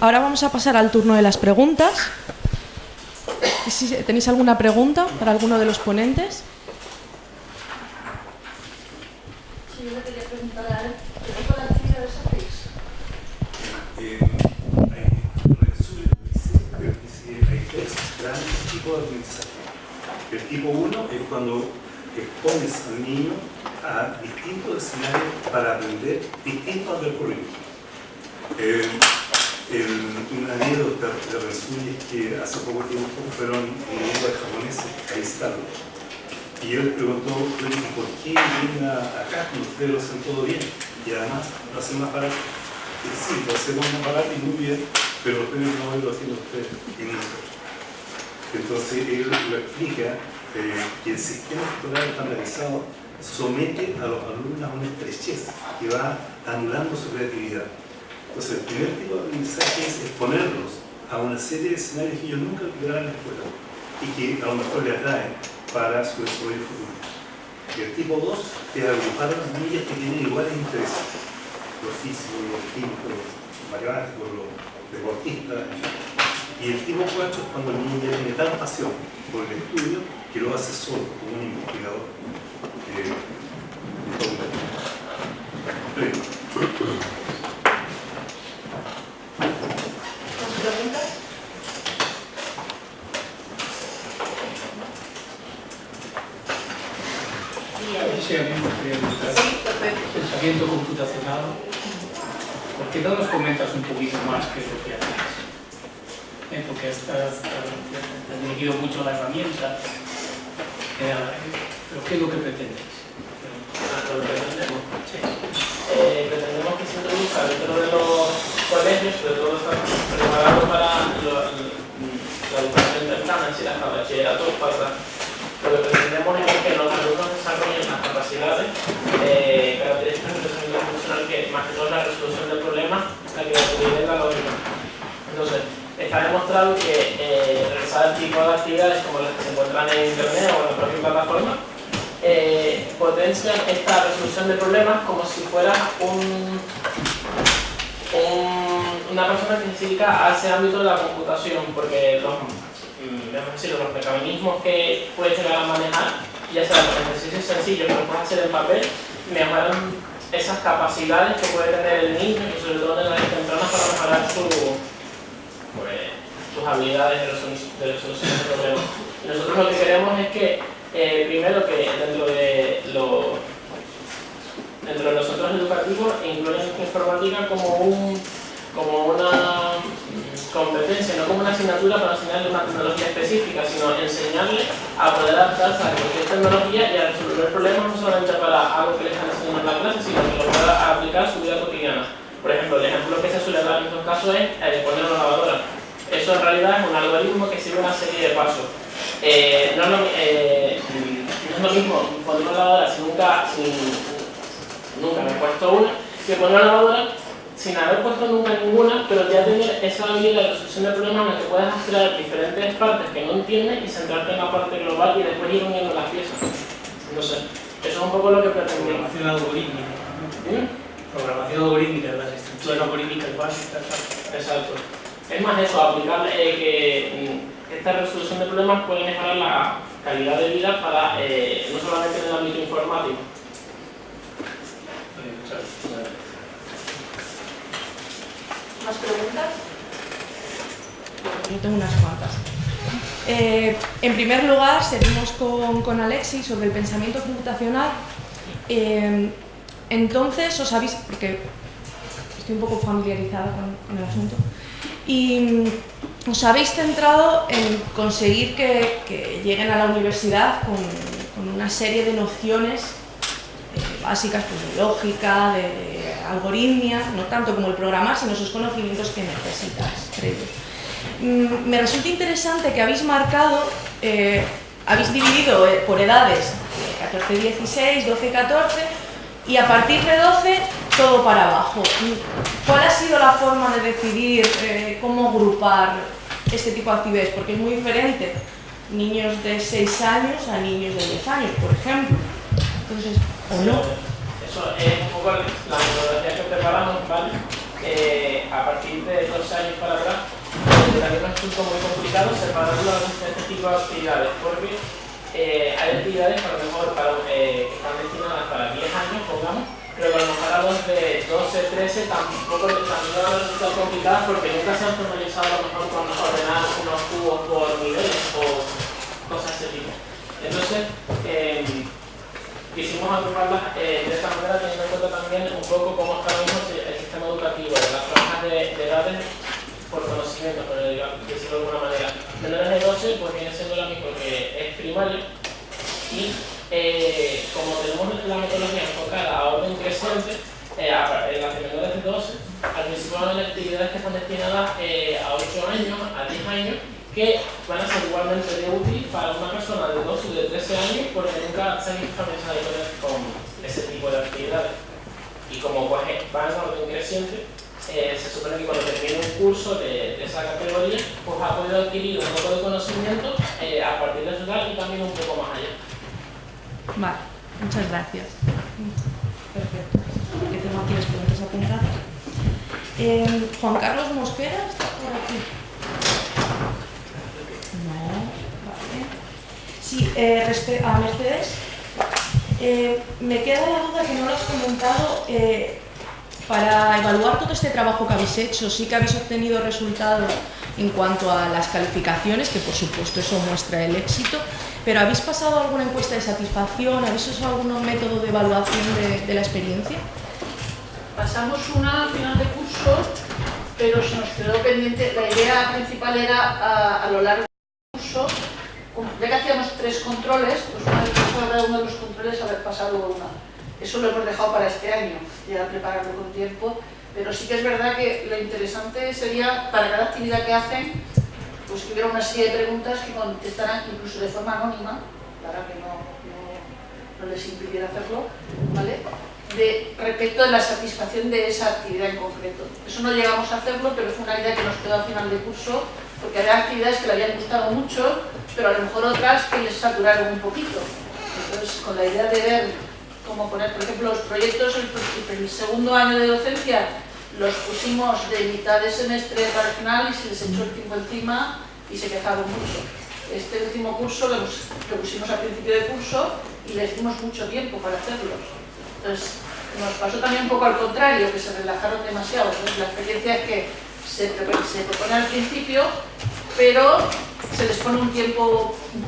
ahora vamos a pasar al turno de las preguntas. ¿Tenéis alguna pregunta para alguno de los ponentes? Sí, yo le quería preguntar a él, ¿qué tipo de actividades hacéis? Hay tres grandes tipos de aprendizaje. El tipo 1 es cuando expones al niño a distintos escenarios para aprender distintos al currículum. Una anécdota de Rensuy es que hace poco tiempo fueron un grupo de japoneses a visitarlo. Y él les preguntó, ¿por qué vienen acá cuando ustedes lo hacen todo bien? Y además lo hacen más barato. Y sí, lo hacemos más barato y muy bien, pero los premios no lo hacen ustedes y nosotros. Entonces él lo explica que el sistema escolar estandarizado somete a los alumnos a una estrechez que va anulando su creatividad. Entonces el primer tipo de aprendizaje es exponerlos a una serie de escenarios que ellos nunca verán en la escuela y que a lo mejor les atraen para su desarrollo futuro. Y el tipo 2 es agrupar a las niñas que tienen iguales intereses, los físicos, los químicos, los matemáticos, los deportistas, en fin. Y el tipo 4 es cuando el niño ya tiene tal pasión por el estudio que lo hace solo, como un investigador. ¿Más preguntas? Sí, a mí me gustaría preguntar. Sí, perfecto. Pensamiento computacional. ¿Por qué no nos comentas un poquito más qué es lo que haces? Porque has dirigido mucho la herramienta. Pero ¿qué es lo que pretendéis? Lo que pretendemos. Sí. Pretendemos que se introduzca dentro de los colegios, sobre todo estamos preparados para la educación temprana, si las bachilleratos, para lo que pretendemos es que los alumnos desarrollen las capacidades, características del pensamiento funcional, que más que todo es la resolución del problema, la creatividad y la lógica. Entonces, está demostrado que realizar el tipo de actividades como las que se encuentran en internet o en la propia plataforma potencian esta resolución de problemas como si fuera una persona que se dedica a ese ámbito de la computación, porque los mecanismos que puedes llegar a manejar, ya sea los ejercicios sencillos que lo puedes hacer en papel, mejoran esas capacidades que puede tener el niño y sobre todo en edades tempranas para mejorar sus habilidades de resolución de problemas. Y nosotros lo que queremos es que primero que dentro de los centros educativos incluyen informática como una competencia, no como una asignatura para enseñarle una tecnología específica, sino enseñarle a poder adaptarse a cualquier tecnología y a resolver problemas no solamente para algo que le están enseñando en la clase, sino que lo pueda aplicar a su vida cotidiana. Por ejemplo, el ejemplo que se suele dar en estos casos es poner una lavadora. Eso en realidad es un algoritmo que sigue una serie de pasos. No es lo mismo poner una lavadora si nunca me he puesto una, que poner una lavadora sin haber puesto nunca ninguna, pero ya tener esa habilidad de resolución de problemas en la que puedes extraer diferentes partes que no entiendes y centrarte en la parte global y después ir uniendo las piezas. Entonces, eso es un poco lo que pretendemos. Programación algorítmica. Programación algorítmica, las estructuras algorítmicas básicas. Exacto. Es más eso, aplicar que esta resolución de problemas puede mejorar la calidad de vida para no solamente en el ámbito informático. ¿Más preguntas? Yo tengo unas cuantas. En primer lugar, seguimos con Alexis sobre el pensamiento computacional. Entonces, os habéis, porque estoy un poco familiarizada con el asunto, y os habéis centrado en conseguir que lleguen a la universidad con una serie de nociones básicas, pues, de lógica, de algoritmia, no tanto como el programar, sino esos conocimientos que necesitas previos. Me resulta interesante que habéis marcado, habéis dividido por edades 14-16, 12-14 y a partir de 12 todo para abajo. ¿Cuál ha sido la forma de decidir cómo agrupar este tipo de actividades? Porque es muy diferente niños de 6 años a niños de 10 años, por ejemplo. Entonces, ¿o no? Eso es un poco la metodología que preparamos, ¿vale? a partir de 2 años para atrás, también me resulta muy complicado separar los diferentes tipos de actividades, porque hay actividades a lo mejor que están destinadas para 10 años, pongamos, pero a lo mejor a los de 12, 13 tampoco también van a resultar complicadas porque nunca se han formalizado a lo mejor con ordenar unos cubos por niveles o cosas de ese tipo. Entonces, quisimos agruparlas de esta manera, teniendo en cuenta también un poco cómo está ahora mismo el sistema educativo, de las franjas de edades por conocimiento, por decirlo de alguna manera. Menores de 12 pues viene siendo la misma que es primaria y como tenemos la metodología enfocada a orden creciente, en las de menores de 12, al principio van a haber actividades que están destinadas a 8 años, a 10 años, que van a ser igualmente de útil para una persona de 12 o de 13 años porque nunca se han familiarizado con ese tipo de actividades. Y como pues, van a orden creciente, se supone que cuando termine un curso de esa categoría, pues ha podido adquirir un poco de conocimiento a partir de su edad y también un poco más allá. Vale, muchas gracias. Perfecto. Que tengo aquí las preguntas apuntadas. Juan Carlos Mosquera, ¿está por aquí? No, vale. Sí, a Mercedes, me queda la duda que no lo has comentado. Para evaluar todo este trabajo que habéis hecho, sí que habéis obtenido resultados en cuanto a las calificaciones, que por supuesto eso muestra el éxito, pero ¿habéis pasado alguna encuesta de satisfacción? ¿Habéis usado algún método de evaluación de la experiencia? Pasamos una al final de curso, pero se nos quedó pendiente. La idea principal era a lo largo del curso, ya que hacíamos 3 controles, pues una vez pasado cada uno de los controles haber pasado una. Eso lo hemos dejado para este año, ya prepararlo con tiempo, pero sí que es verdad que lo interesante sería, para cada actividad que hacen, pues que hubiera una serie de preguntas que contestaran incluso de forma anónima, para que no les impidiera hacerlo, ¿vale? Respecto de la satisfacción de esa actividad en concreto. Eso no llegamos a hacerlo, pero fue una idea que nos quedó al final de curso, porque había actividades que le habían gustado mucho, pero a lo mejor otras que les saturaron un poquito. Entonces, con la idea de ver cómo poner, por ejemplo, los proyectos, el segundo año de docencia los pusimos de mitad de semestre para el final y se les echó el tiempo encima y se quejaron mucho. Este último curso lo pusimos al principio de curso y les dimos mucho tiempo para hacerlos. Entonces, nos pasó también un poco al contrario, que se relajaron demasiado. Entonces, la experiencia es que se propone al principio, pero se les pone un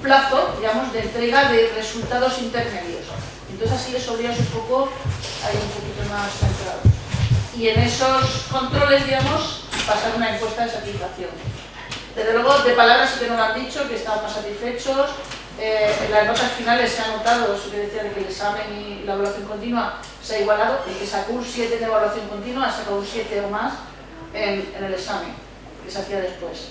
plazo, digamos, de entrega de resultados intermedios. Entonces así les obligas un poco a ir un poquito más centrados. Y en esos controles, digamos, pasar una encuesta de satisfacción. Desde luego, de palabras sí que nos lo han dicho, que estaban más satisfechos. En las notas finales se ha notado, eso que decía de que el examen y la evaluación continua se ha igualado, el que sacó un 7 de evaluación continua ha sacado un 7 o más en el examen, que se hacía después.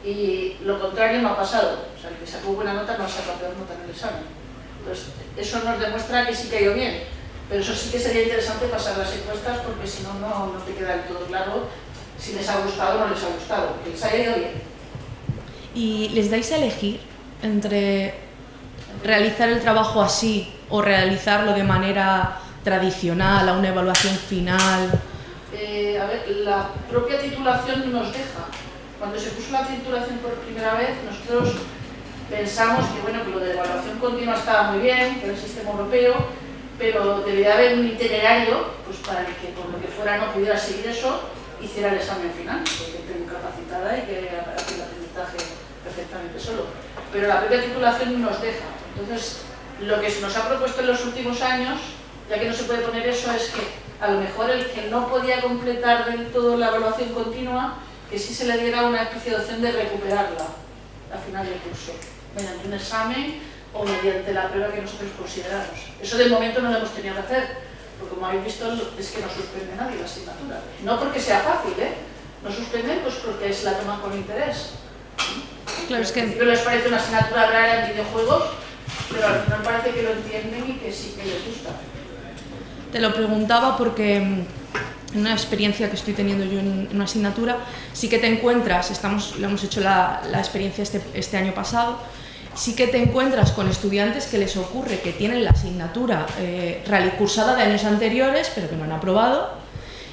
Y lo contrario no ha pasado, o sea, el que sacó buena nota no ha sacado peor nota en el examen. Pues eso nos demuestra que sí que ha ido bien, pero eso sí que sería interesante pasar las encuestas porque si no, no te queda del todo claro si les ha gustado o no les ha gustado, que les haya ido bien. ¿Y les dais a elegir entre realizar el trabajo así o realizarlo de manera tradicional, a una evaluación final? A ver, la propia titulación nos deja. Cuando se puso la titulación por primera vez, nosotros pensamos que, bueno, que lo de evaluación continua estaba muy bien, que era el sistema europeo, pero debería haber un itinerario pues, para el que, por lo que fuera, no pudiera seguir eso, hiciera el examen final, porque tengo capacitada y que hace el aprendizaje perfectamente solo. Pero la propia titulación nos deja. Entonces, lo que se nos ha propuesto en los últimos años, ya que no se puede poner eso, es que a lo mejor el que no podía completar del todo la evaluación continua, que sí se le diera una especie de opción de recuperarla al final del curso, mediante un examen o mediante la prueba que nosotros consideramos. Eso de momento no lo hemos tenido que hacer, porque como habéis visto es que no suspende nadie la asignatura. No porque sea fácil, no suspenden pues porque se la toman con interés. Claro, es que... Al principio les parece una asignatura rara en videojuegos, pero al final parece que lo entienden y que sí que les gusta. Te lo preguntaba porque en una experiencia que estoy teniendo yo en una asignatura, sí que te encuentras, le hemos hecho la experiencia este año pasado, sí que te encuentras con estudiantes que les ocurre que tienen la asignatura cursada de años anteriores, pero que no han aprobado,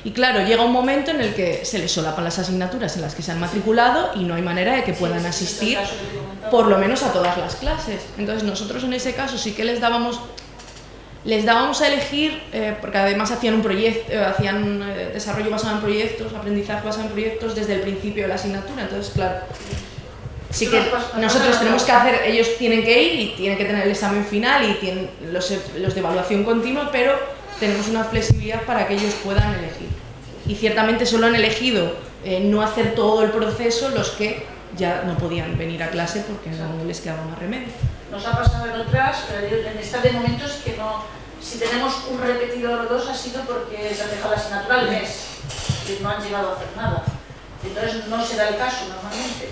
Y claro, llega un momento en el que se les solapan las asignaturas en las que se han matriculado y no hay manera de que puedan asistir por lo menos a todas las clases. Entonces nosotros en ese caso sí que les dábamos a elegir, porque además hacían un proyecto, hacían desarrollo basado en proyectos, aprendizaje basado en proyectos desde el principio de la asignatura. Entonces, claro, sí que nosotros tenemos que hacer, ellos tienen que ir y tienen que tener el examen final y tienen los de evaluación continua, pero tenemos una flexibilidad para que ellos puedan elegir. Y ciertamente solo han elegido no hacer todo el proceso los que ya no podían venir a clase porque no les quedaba más remedio. Nos ha pasado en otras, en esta de momentos que no, si tenemos un repetidor o dos ha sido porque se han dejado la asignatura al mes y no han llegado a hacer nada. Entonces no se da el caso normalmente.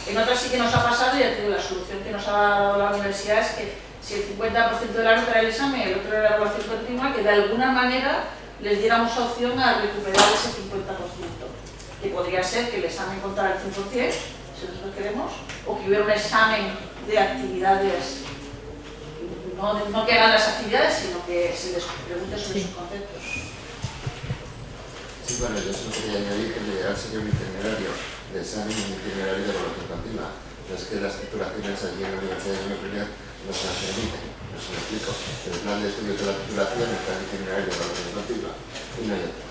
En otras sí que nos ha pasado y ya te digo, la solución que nos ha dado la universidad es que si el 50% del alumno era el examen y el otro era la evaluación continua, que de alguna manera les diéramos opción a recuperar ese 50%, que podría ser que el examen contara el 100%, si nosotros queremos, o que hubiera un examen de actividades, no que hagan las actividades, sino que se les pregunte sobre sus conceptos. Sí, bueno, yo solo quería añadir que llegar sería un itinerario de examen y un itinerario de evaluación continua. No es que las titulaciones allí en la Universidad de Nueva no se las permiten, no se lo explico. El plan de estudios de la titulación está en el itinerario de evaluación continua y no hay otro.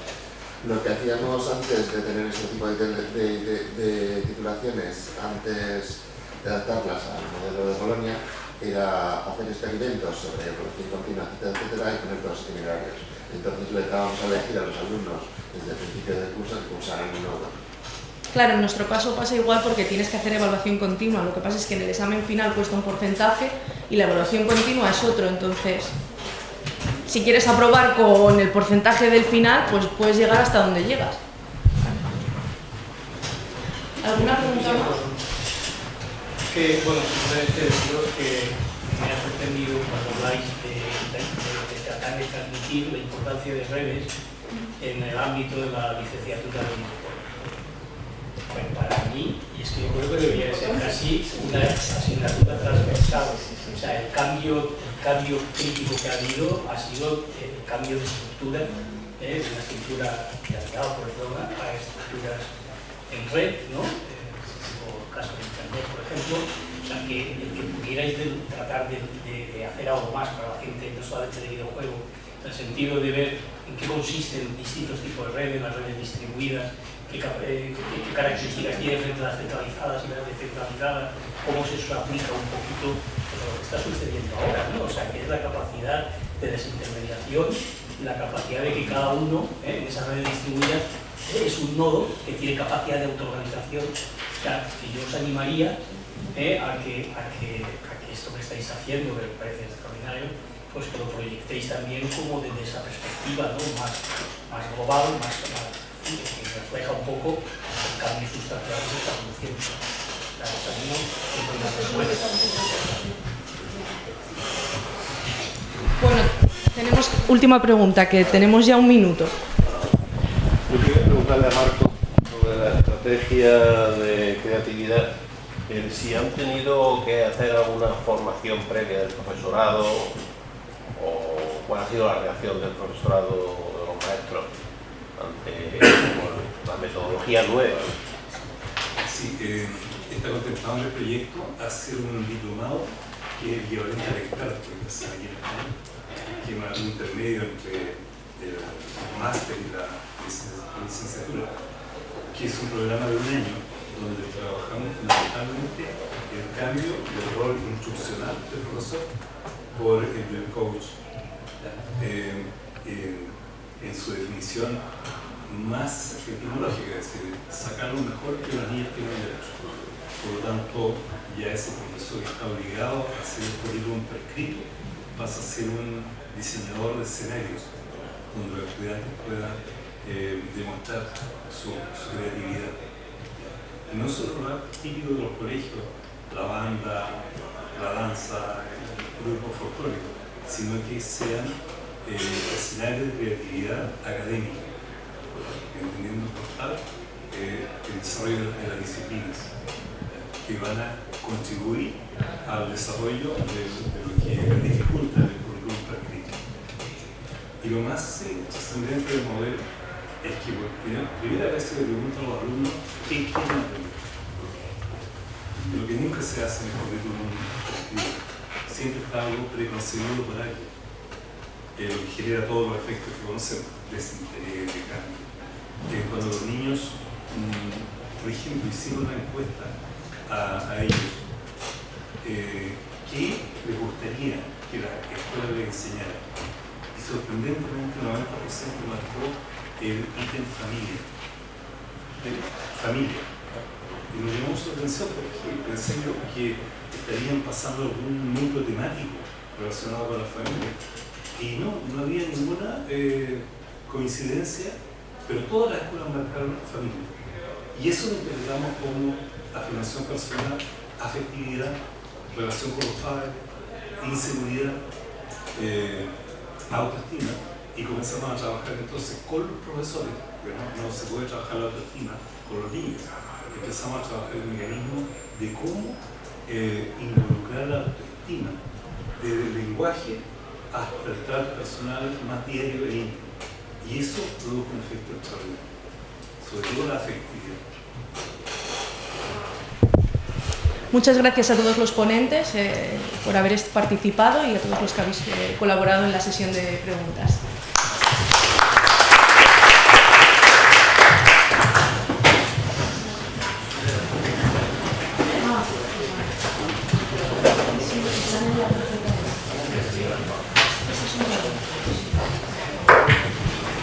Lo que hacíamos antes de tener este tipo de titulaciones, antes de adaptarlas al modelo de Bolonia, era hacer experimentos sobre evaluación continua, etcétera, y poner todos los itinerarios. Entonces le dábamos a elegir a los alumnos desde el principio del curso que cursaran uno u otro. Claro, en nuestro caso pasa igual porque tienes que hacer evaluación continua. Lo que pasa es que en el examen final cuesta un porcentaje y la evaluación continua es otro. Entonces, si quieres aprobar con el porcentaje del final, pues puedes llegar hasta donde llegas. ¿Alguna pregunta más? Que, bueno, simplemente deciros que me ha sorprendido cuando habláis de tratar de transmitir la importancia de redes en el ámbito de la licenciatura de Interpol. Bueno, para mí, y es que yo creo que debería ser casi una asignatura transversal. O sea, el cambio crítico que ha habido ha sido el cambio de estructura, de una estructura que ha dado por zona a estructuras en red, ¿no? Por caso de Internet, por ejemplo. O sea, que pudierais tratar de hacer algo más para la gente, no solamente de videojuego, en el sentido de ver en qué consisten distintos tipos de redes, las redes distribuidas, qué características tienen frente a las centralizadas y las descentralizadas, cómo se aplica un poquito lo que está sucediendo ahora, ¿no? O sea, que es la capacidad de desintermediación, la capacidad de que cada uno en esas redes distribuidas es un nodo que tiene capacidad de autoorganización. O sea, que yo os animaría a que esto que estáis haciendo, que me parece extraordinario, pues que lo proyectéis también como desde esa perspectiva, ¿no? más global, que refleja un poco el cambio sustancial que se está produciendo. Bueno, tenemos última pregunta, que tenemos ya un minuto. Yo quería preguntarle a Marco sobre la estrategia de creatividad, si han tenido que hacer alguna formación previa del profesorado o cuál ha sido la reacción del profesorado de los maestros ante la metodología nueva. Sí, está contemplado en el proyecto hacer un diplomado que es equivalente al experto, que es aquí en España, que es un intermedio entre el máster y la licenciatura, que es un programa de un año donde trabajamos fundamentalmente el cambio del rol instruccional del profesor por el del coach, en su definición más etimológica, es decir, sacar lo mejor que los niños tienen derecho. Por lo tanto, ya ese profesor está obligado a hacer el currículum prescrito, pasa a ser un diseñador de escenarios donde los estudiantes puedan demostrar su creatividad. No solo lo típico de los colegios, la banda, la danza, el grupo folclórico, sino que sean escenarios de creatividad académica, entendiendo por tal el desarrollo de las disciplinas que van a contribuir al desarrollo de lo que dificulta el currículum prescrito. Y lo más trascendente del modelo es que por primera vez se le preguntan a los alumnos qué quieren aprender. Lo que nunca se hace en el currículum escrito. Siempre está algo preconcebido por alguien, lo que genera todos los efectos que conocemos, desinterés, de cambio. Cuando los niños, por ejemplo, hicieron una encuesta a ellos, ¿qué les gustaría que la escuela les enseñara? Y sorprendentemente el 90% marcó el ítem familia. Familia. Y nos llamó su atención porque pensé yo que estarían pasando algún núcleo temático relacionado con la familia. Y no había ninguna coincidencia, pero todas las escuelas marcaron familia. Y eso lo interpretamos como afirmación personal, afectividad, relación con los padres, inseguridad, autoestima, y comenzamos a trabajar entonces con los profesores, porque no se puede trabajar la autoestima con los niños. Empezamos a trabajar el mecanismo de cómo involucrar la autoestima desde el lenguaje hasta el trato personal más diario e íntimo. Y eso produjo un efecto extraordinario, sobre todo la afectividad. Muchas gracias a todos los ponentes por haber participado y a todos los que habéis colaborado en la sesión de preguntas.